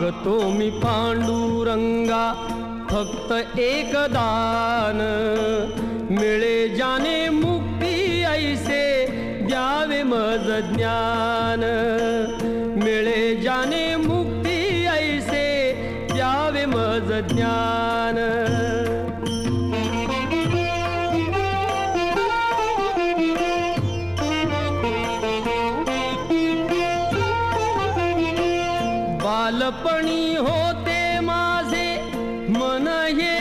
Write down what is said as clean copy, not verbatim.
मागतो मी पांडुरंगा फक्त एक दान, मिळे जाने मुक्ती ऐसे द्यावे मज ज्ञान, मिळे जाने मुक्ती ऐसे द्यावे मज ज्ञान. बालपणी होते माझे मन हे